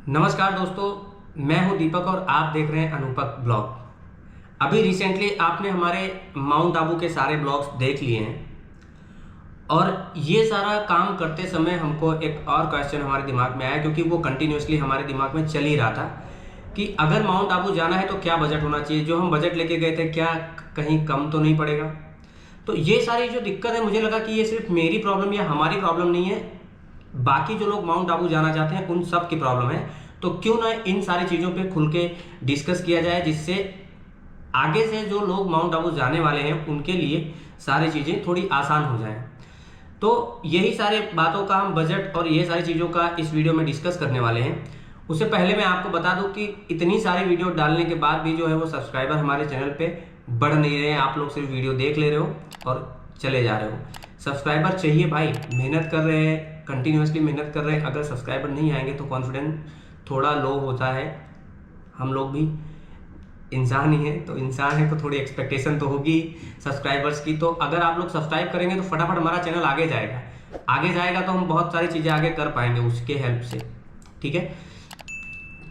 नमस्कार दोस्तों, मैं हूं दीपक और आप देख रहे हैं अनुपक ब्लॉग। अभी रिसेंटली आपने हमारे माउंट आबू के सारे ब्लॉग्स देख लिए हैं और ये सारा काम करते समय हमको एक और क्वेश्चन हमारे दिमाग में आया, क्योंकि वो कंटिन्यूसली हमारे दिमाग में चल ही रहा था कि अगर माउंट आबू जाना है तो क्या बजट होना चाहिए। जो हम बजट लेके गए थे क्या कहीं कम तो नहीं पड़ेगा। तो ये सारी जो दिक्कत है, मुझे लगा कि ये सिर्फ मेरी प्रॉब्लम या हमारी प्रॉब्लम नहीं है, बाकी जो लोग माउंट आबू जाना चाहते हैं उन सब की प्रॉब्लम है। तो क्यों ना इन सारी चीज़ों पे खुल के डिस्कस किया जाए, जिससे आगे से जो लोग माउंट आबू जाने वाले हैं उनके लिए सारी चीज़ें थोड़ी आसान हो जाएं। तो यही सारे बातों का हम बजट और ये सारी चीज़ों का इस वीडियो में डिस्कस करने वाले हैं। उससे पहले मैं आपको बता दूं कि इतनी सारी वीडियो डालने के बाद भी जो है वो सब्सक्राइबर हमारे चैनल पे बढ़ नहीं रहे हैं। आप लोग सिर्फ वीडियो देख ले रहे हो और चले जा रहे हो। सब्सक्राइबर चाहिए भाई, मेहनत कर रहे हैं, कंटिन्यूसली मेहनत कर रहे हैं। अगर सब्सक्राइबर नहीं आएंगे तो कॉन्फिडेंस थोड़ा लो होता है। हम लोग भी इंसान ही है, तो इंसान है तो थोड़ी एक्सपेक्टेशन तो होगी सब्सक्राइबर्स की। तो अगर आप लोग सब्सक्राइब करेंगे तो फटाफट हमारा चैनल आगे जाएगा, आगे जाएगा तो हम बहुत सारी चीज़ें आगे कर पाएंगे उसके हेल्प से। ठीक है,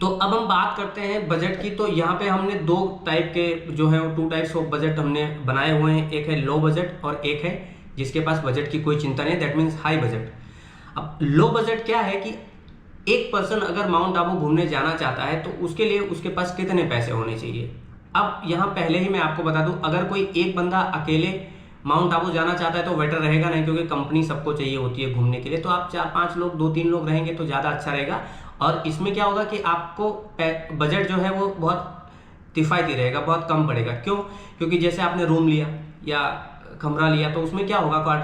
तो अब हम बात करते हैं बजट की। तो यहाँ पे हमने दो टाइप के जो है वो 2 टाइप्स ऑफ बजट हमने बनाए हुए हैं। एक है लो बजट और एक है जिसके पास बजट की कोई चिंता नहीं है, दैट मीन्स हाई बजट। अब लो बजट क्या है कि एक पर्सन अगर माउंट आबू घूमने जाना चाहता है तो उसके लिए उसके पास कितने पैसे होने चाहिए। अब यहाँ पहले ही मैं आपको बता दूं, अगर कोई एक बंदा अकेले माउंट आबू जाना चाहता है तो बेटर रहेगा नहीं, क्योंकि कंपनी सबको चाहिए होती है घूमने के लिए। तो आप 4-5 लोग, 2-3 लोग रहेंगे तो ज़्यादा अच्छा रहेगा। और इसमें क्या होगा कि आपको बजट जो है वो बहुत किफ़ायती रहेगा, बहुत कम पड़ेगा। क्यों? क्योंकि जैसे आपने रूम लिया या कमरा लिया तो उसमें क्या होगा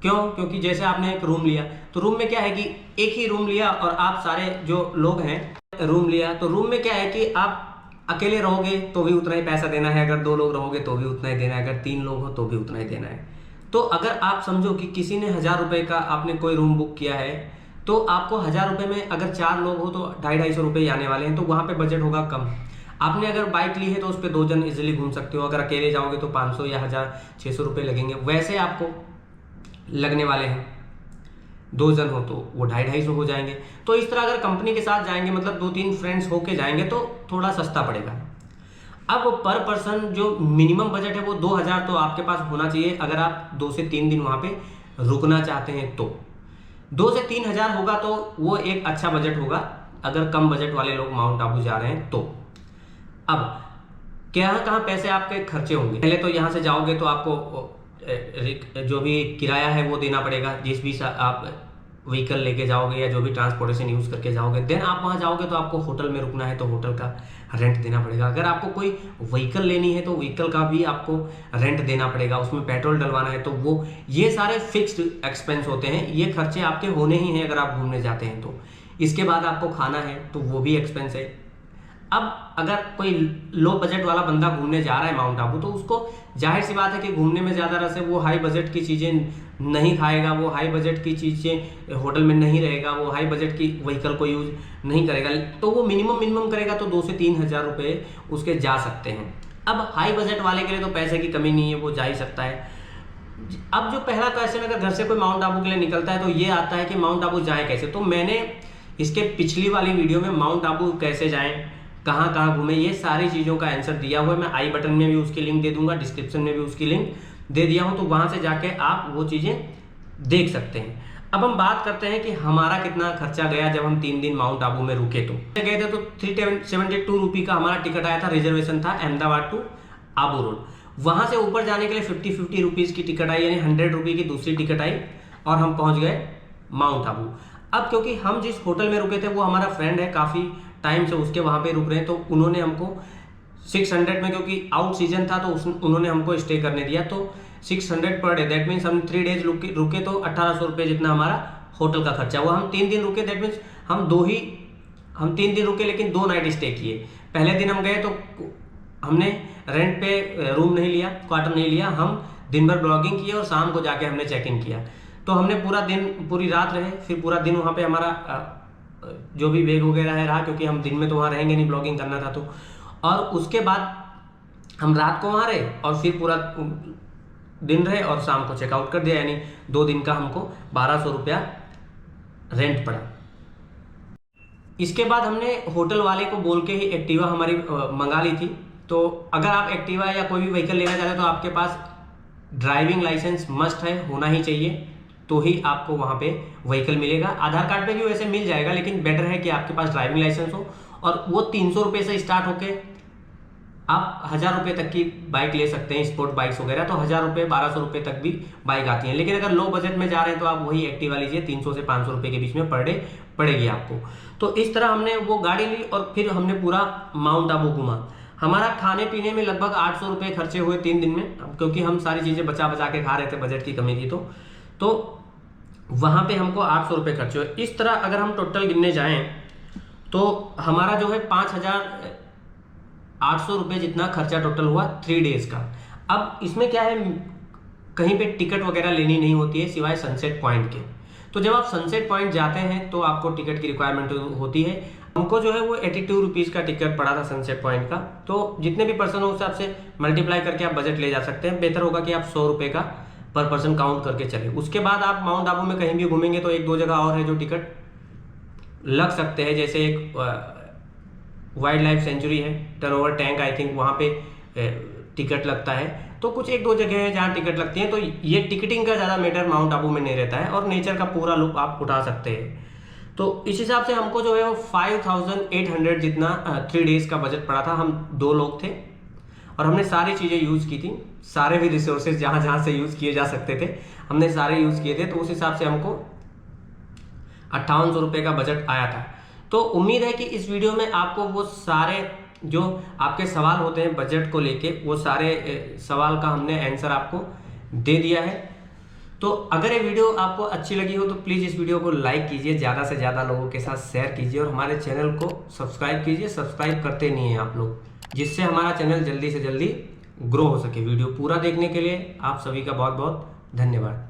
क्यों? क्योंकि जैसे आपने एक रूम लिया तो रूम में क्या है कि एक ही रूम लिया और आप सारे जो लोग हैं रूम लिया, तो रूम में क्या है कि आप अकेले रहोगे तो भी उतना ही पैसा देना है, अगर 2 लोग रहोगे तो भी उतना ही देना है, अगर 3 लोग हो तो भी उतना ही देना है। तो अगर आप समझो कि किसी ने 1000 रुपये का आपने कोई रूम बुक किया है, तो आपको 1000 रुपये में अगर 4 लोग हो तो 250-250 रुपये आने वाले हैं, तो वहाँ पे बजट होगा कम। आपने अगर बाइक ली है तो उस पर 2 जन इजिली घूम सकते हो। अगर अकेले जाओगे तो 500 या 1600 रुपये लगेंगे, वैसे आपको लगने वाले हैं 2 जन हो तो वो 250-250 हो जाएंगे। तो इस तरह अगर कंपनी के साथ जाएंगे, मतलब 2-3 फ्रेंड्स होके जाएंगे तो थोड़ा सस्ता पड़ेगा। अब पर पर्सन जो मिनिमम बजट है वो 2000 तो आपके पास होना चाहिए, अगर आप 2 से 3 दिन वहाँ पे रुकना चाहते हैं तो 2 से 3000 होगा तो वो एक अच्छा बजट होगा, अगर कम बजट वाले लोग माउंट आबू जा रहे हैं तो। अब क्या कहाँ पैसे आपके खर्चे होंगे। पहले तो यहाँ से जाओगे तो आपको जो भी किराया है वो देना पड़ेगा, जिस भी आप व्हीकल लेके जाओगे या जो भी ट्रांसपोर्टेशन यूज़ करके जाओगे। देन आप वहाँ जाओगे तो आपको होटल में रुकना है तो होटल का रेंट देना पड़ेगा। अगर आपको कोई व्हीकल लेनी है तो व्हीकल का भी आपको रेंट देना पड़ेगा, उसमें पेट्रोल डलवाना है तो वो, ये सारे फिक्स्ड एक्सपेंस होते हैं, ये खर्चे आपके होने ही हैं अगर आप घूमने जाते हैं तो। इसके बाद आपको खाना है तो वो भी एक्सपेंस है। अब अगर कोई लो बजट वाला बंदा घूमने जा रहा है माउंट आबू, तो उसको जाहिर सी बात है कि घूमने में ज़्यादा रस है, वो हाई बजट की चीज़ें नहीं खाएगा, वो हाई बजट की चीज़ें होटल में नहीं रहेगा, वो हाई बजट की व्हीकल को यूज नहीं करेगा। तो वो मिनिमम करेगा तो 2 से 3000 रुपये उसके जा सकते हैं। अब हाई बजट वाले के लिए तो पैसे की कमी नहीं है, वो जा ही सकता है। अब जो पहला क्वेश्चन, अगर घर से कोई माउंट आबू के लिए निकलता है तो ये आता है कि माउंट आबू जाए कैसे। तो मैंने इसके पिछली वाली वीडियो में माउंट आबू कैसे जाएं, कहाँ कहाँ घूमे, ये सारी चीज़ों का आंसर दिया हुआ है। मैं आई बटन में भी उसकी लिंक दे दूंगा, डिस्क्रिप्शन में भी उसकी लिंक दे दिया हूँ, तो वहाँ से जाके आप वो चीज़ें देख सकते हैं। अब हम बात करते हैं कि हमारा कितना खर्चा गया जब हम 3 दिन माउंट आबू में रुके। तो गए थे तो 372 रुपये का हमारा टिकट आया था, रिजर्वेशन था अहमदाबाद टू आबू रोड। वहाँ से ऊपर जाने के लिए 50 रुपीज़ की टिकट आई, यानी 100 रुपये की दूसरी टिकट आई और हम पहुँच गए माउंट आबू। अब क्योंकि हम जिस होटल में रुके थे वो हमारा फ्रेंड है, काफ़ी टाइम से उसके वहाँ पे रुक रहे हैं, तो उन्होंने हमको 600 में, क्योंकि आउट सीजन था तो उन्होंने हमको स्टे करने दिया, तो 600 पर डे, दैट मीन्स हम 3 डेज रुके तो 1800 रुपये जितना हमारा होटल का खर्चा हुआ। हम 3 दिन रुके, दैट मीन्स हम 3 दिन रुके लेकिन 2 नाइट स्टे किए। पहले दिन हम गए तो हमने रेंट पे रूम नहीं लिया, क्वार्टर नहीं लिया, हम दिन भर ब्लॉगिंग किए और शाम को जाके हमने चेक इन किया। तो हमने पूरा दिन, पूरी रात रहे, फिर पूरा दिन वहाँ पे हमारा जो भी बैग वगैरह है रहा, क्योंकि हम दिन में तो वहाँ रहेंगे नहीं, ब्लॉगिंग करना था तो। और उसके बाद हम रात को वहाँ रहे और फिर पूरा दिन रहे और शाम को चेकआउट कर दिया, यानी 2 दिन का हमको 1200 रुपया रेंट पड़ा। इसके बाद हमने होटल वाले को बोल के ही एक्टिवा हमारी मंगा ली थी। तो अगर आप एक्टिवा या कोई भी व्हीकल लेना चाहते हैं तो आपके पास ड्राइविंग लाइसेंस मस्ट है, होना ही चाहिए, तो ही आपको वहाँ पे व्हीकल मिलेगा। आधार कार्ड पे भी वैसे मिल जाएगा, लेकिन बेटर है कि आपके पास ड्राइविंग लाइसेंस हो। और वो 300 रुपये से स्टार्ट होके आप 1000 रुपये तक की बाइक ले सकते हैं, स्पोर्ट बाइक्स वगैरह। तो 1000 रुपये 1200 रुपये तक भी बाइक आती है। लेकिन अगर लो बजट में जा रहे हैं तो आप वही एक्टिवा लीजिए, 300 से 500 रुपये के बीच में पर डे पड़ेगी आपको। तो इस तरह हमने वो गाड़ी ली और फिर हमने पूरा माउंट आबू घूमा। हमारा खाने पीने में लगभग 800 रुपये खर्चे हुए 3 दिन में, क्योंकि हम सारी चीज़ें बचा बचा के खा रहे थे, बजट की कमी थी। तो वहाँ पे हमको 800 रुपये खर्चे हुए। इस तरह अगर हम टोटल गिनने जाएं तो हमारा जो है 5800 रुपये जितना खर्चा टोटल हुआ 3 डेज का। अब इसमें क्या है, कहीं पे टिकट वगैरह लेनी नहीं होती है सिवाय सनसेट पॉइंट के। तो जब आप सनसेट पॉइंट जाते हैं तो आपको टिकट की रिक्वायरमेंट होती है। हमको जो है वो 82 रुपीज़ का टिकट पड़ा था सनसेट पॉइंट का। तो जितने भी पर्सन हो उस हिसाब से मल्टीप्लाई करके आप बजट ले जा सकते हैं। बेहतर होगा कि आप 100 रुपये का पर पर्सन काउंट करके चले। उसके बाद आप माउंट आबू में कहीं भी घूमेंगे तो 1-2 जगह और है जो टिकट लग सकते हैं। जैसे एक वाइल्ड लाइफ सेंचुरी है, टनओवर टैंक, आई थिंक वहाँ पे टिकट लगता है। तो कुछ 1-2 जगह है जहाँ टिकट लगती है। तो ये टिकटिंग का ज़्यादा मैटर माउंट आबू में नहीं रहता है और नेचर का पूरा लुत्फ आप उठा सकते हैं। तो इस हिसाब से हमको जो है वो 5800 जितना 3 डेज का बजट पड़ा था। हम 2 लोग थे और हमने सारी चीज़ें यूज़ की थी, सारे भी रिसोर्सेज जहाँ जहाँ से यूज़ किए जा सकते थे हमने सारे यूज़ किए थे। तो उस हिसाब से हमको 5800 रुपये का बजट आया था। तो उम्मीद है कि इस वीडियो में आपको वो सारे जो आपके सवाल होते हैं बजट को लेके, वो सारे सवाल का हमने आंसर आपको दे दिया है। तो अगर ये वीडियो आपको अच्छी लगी हो तो प्लीज़ इस वीडियो को लाइक कीजिए, ज़्यादा से ज़्यादा लोगों के साथ शेयर कीजिए और हमारे चैनल को सब्सक्राइब कीजिए। सब्सक्राइब करते नहीं हैं आप लोग, जिससे हमारा चैनल जल्दी से जल्दी ग्रो हो सके। वीडियो पूरा देखने के लिए आप सभी का बहुत बहुत धन्यवाद।